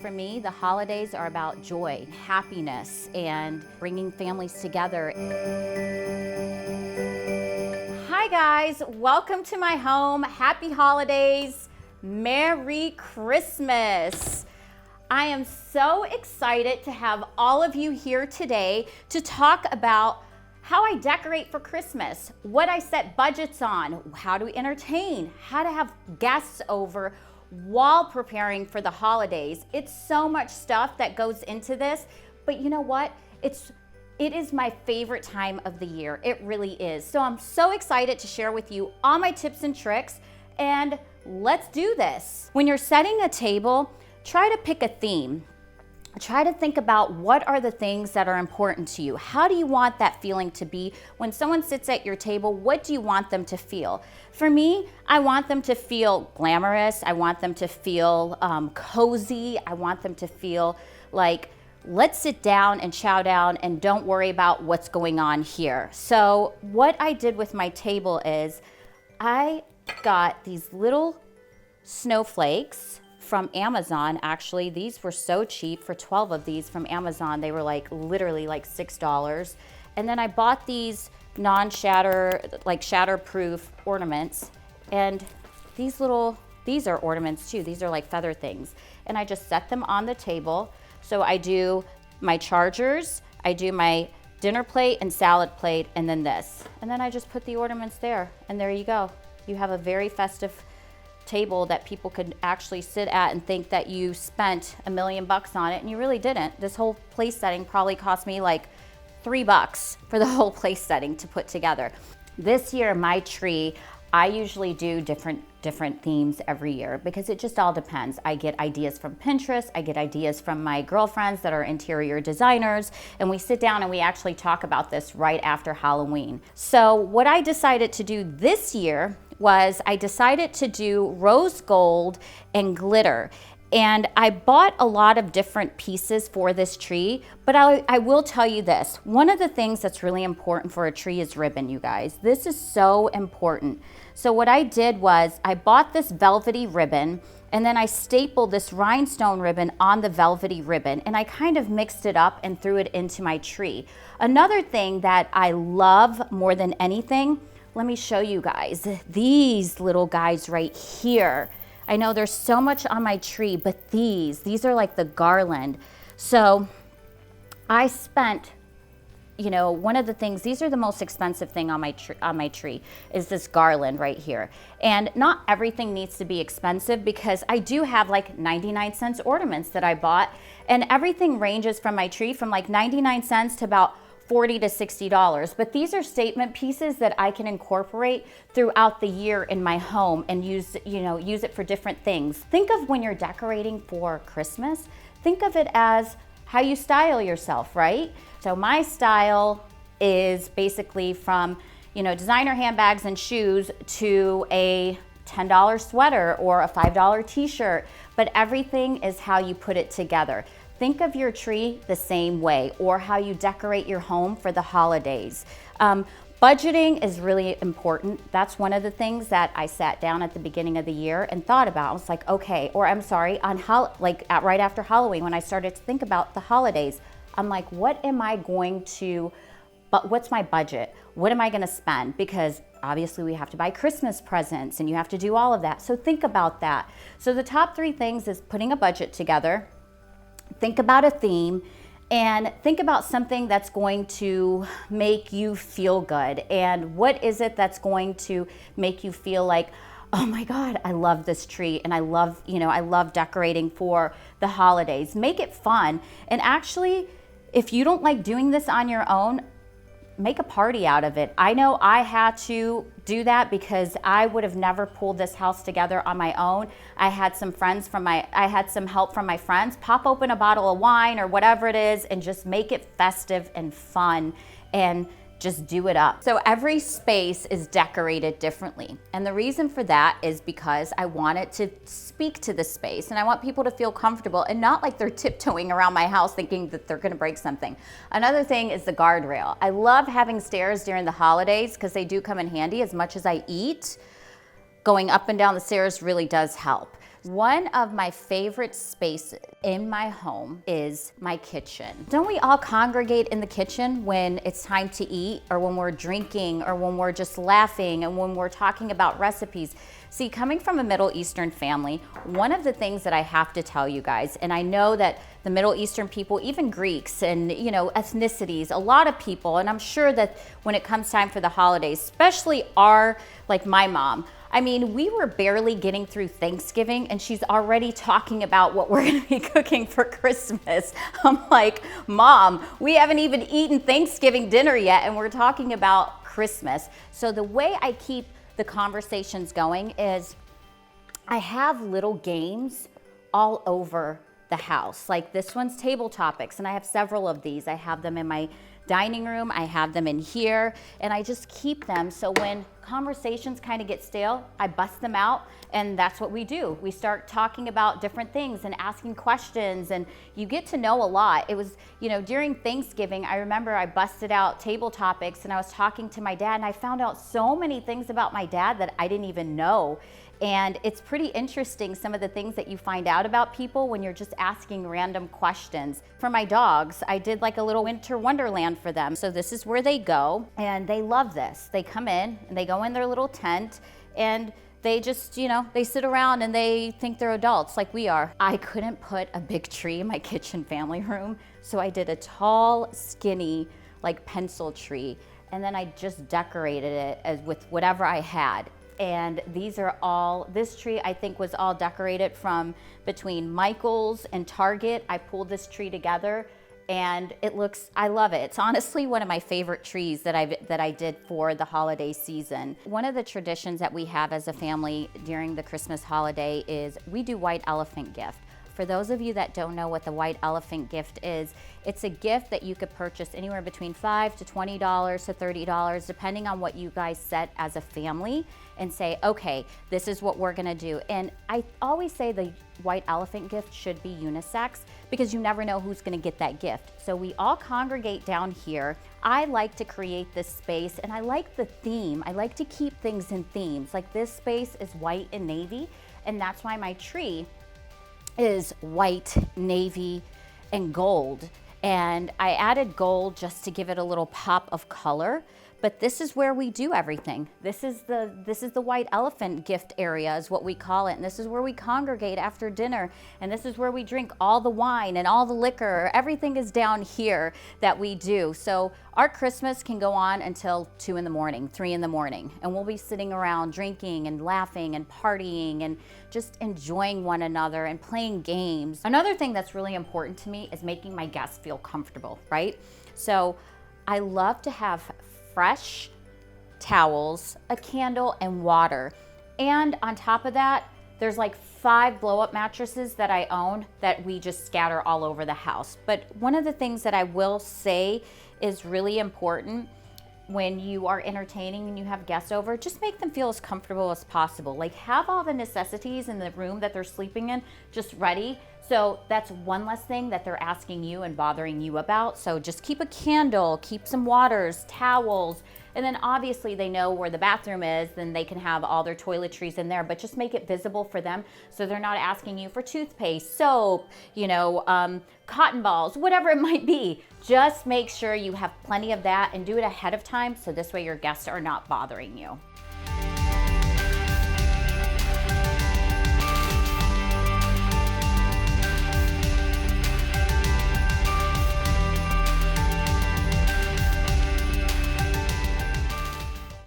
For me, the holidays are about joy, happiness, and bringing families together. Hi guys, welcome to my home. Happy holidays, Merry Christmas. I am so excited to have all of you here today to talk about how I decorate for Christmas, what I set budgets on, how to entertain, how to have guests over while preparing for the holidays. It's so much stuff that goes into this, but you know what? It is my favorite time of the year. It really is. So I'm so excited to share with you all my tips and tricks, and let's do this. When you're setting a table, try to pick a theme. Try to think about what are the things that are important to you. How do you want that feeling to be when someone sits at your table? What do you want them to feel? For me, I want them to feel glamorous. I want them to feel cozy. I want them to feel like, let's sit down and chow down and don't worry about what's going on here. So what I did with my table is I got these little snowflakes from Amazon. Actually, these were so cheap. For 12 of these from Amazon, they were like literally like $6. And then I bought these shatterproof ornaments, and these are ornaments too. These are like feather things. And I just set them on the table. So I do my chargers, I do my dinner plate and salad plate, and then this. And then I just put the ornaments there, and there you go. You have a very festive table that people could actually sit at and think that you spent $1 million on it, and you really didn't. This whole place setting probably cost me like $3 for the whole place setting to put together. This year, my tree, I usually do different themes every year because it just all depends. I get ideas from Pinterest, I get ideas from my girlfriends that are interior designers, and we sit down and we actually talk about this right after Halloween. So what I decided to do this year was I decided to do rose gold and glitter. And I bought a lot of different pieces for this tree, but I will tell you this. One of the things that's really important for a tree is ribbon, you guys. This is so important. So what I did was I bought this velvety ribbon, and then I stapled this rhinestone ribbon on the velvety ribbon, and I kind of mixed it up and threw it into my tree. Another thing that I love more than anything, let me show you guys, these little guys right here. I know there's so much on my tree, but these are like the garland. So I spent, one of the things, these are the most expensive thing on my tree is this garland right here. And not everything needs to be expensive because I do have like 99-cent ornaments that I bought, and everything ranges from my tree from like 99 cents to about $40 to $60. But these are statement pieces that I can incorporate throughout the year in my home and use it for different things. Think of when you're decorating for Christmas, think of it as how you style yourself, right? So my style is basically from, designer handbags and shoes to a $10 sweater or a $5 t-shirt, but everything is how you put it together. Think of your tree the same way, or how you decorate your home for the holidays. Budgeting is really important. That's one of the things that I sat down at the beginning of the year and thought about. I was like, okay, right after Halloween, when I started to think about the holidays, I'm like, what's my budget? What am I gonna spend? Because obviously we have to buy Christmas presents and you have to do all of that. So think about that. So the top 3 things is putting a budget together, think about a theme, and think about something that's going to make you feel good. And what is it that's going to make you feel like, oh my God, I love this tree, and I love decorating for the holidays. Make it fun. And actually, if you don't like doing this on your own, make a party out of it. I know I had to do that because I would have never pulled this house together on my own. I had some help from my friends. Pop open a bottle of wine or whatever it is and just make it festive and fun and just do it up. So every space is decorated differently. And the reason for that is because I want it to speak to the space, and I want people to feel comfortable and not like they're tiptoeing around my house thinking that they're gonna break something. Another thing is the guardrail. I love having stairs during the holidays because they do come in handy. As much as I eat, going up and down the stairs really does help. One of my favorite spaces in my home is my kitchen. Don't we all congregate in the kitchen when it's time to eat, or when we're drinking, or when we're just laughing, and when we're talking about recipes? See, coming from a Middle Eastern family, one of the things that I have to tell you guys, and I know that the Middle Eastern people, even Greeks and ethnicities, a lot of people, and I'm sure that when it comes time for the holidays, especially like my mom, I mean, we were barely getting through Thanksgiving and she's already talking about what we're gonna be cooking for Christmas. I'm like, Mom, we haven't even eaten Thanksgiving dinner yet and we're talking about Christmas. So the way I keep the conversations going is I have little games all over the house. Like this one's table topics, and I have several of these. I have them in my dining room, I have them in here, and I just keep them so when conversations kind of get stale, I bust them out, and that's what we do. We start talking about different things and asking questions, and you get to know a lot. It was, during Thanksgiving, I remember I busted out table topics and I was talking to my dad, and I found out so many things about my dad that I didn't even know. And it's pretty interesting, some of the things that you find out about people when you're just asking random questions. For my dogs, I did like a little winter wonderland for them. So this is where they go, and they love this. They come in and they go in their little tent, and they just, they sit around and they think they're adults like we are. I couldn't put a big tree in my kitchen family room, so I did a tall, skinny, like pencil tree, and then I just decorated it with whatever I had. And this tree I think was all decorated from between Michael's and Target. I pulled this tree together and I love it. It's honestly one of my favorite trees that I did for the holiday season. One of the traditions that we have as a family during the Christmas holiday is we do white elephant gift. For those of you that don't know what the white elephant gift is, it's a gift that you could purchase anywhere between $5 to $20 to $30, depending on what you guys set as a family, and say, okay, this is what we're gonna do. And I always say the white elephant gift should be unisex because you never know who's gonna get that gift. So we all congregate down here. I like to create this space, and I like the theme. I like to keep things in themes. Like this space is white and navy, and that's why my tree is white, navy, and gold. And I added gold just to give it a little pop of color. But this is where we do everything. This is the white elephant gift area is what we call it. And this is where we congregate after dinner. And this is where we drink all the wine and all the liquor. Everything is down here that we do. So our Christmas can go on until 2 in the morning, 3 in the morning. And we'll be sitting around drinking and laughing and partying and just enjoying one another and playing games. Another thing that's really important to me is making my guests feel comfortable, right? So I love to have fresh towels, a candle, and water. And on top of that, there's like 5 blow-up mattresses that I own that we just scatter all over the house. But one of the things that I will say is really important when you are entertaining and you have guests over, just make them feel as comfortable as possible. Like have all the necessities in the room that they're sleeping in just ready. So that's one less thing that they're asking you and bothering you about. So just keep a candle, keep some waters, towels, and then obviously they know where the bathroom is, then they can have all their toiletries in there, but just make it visible for them so they're not asking you for toothpaste, soap, cotton balls, whatever it might be. Just make sure you have plenty of that and do it ahead of time so this way your guests are not bothering you.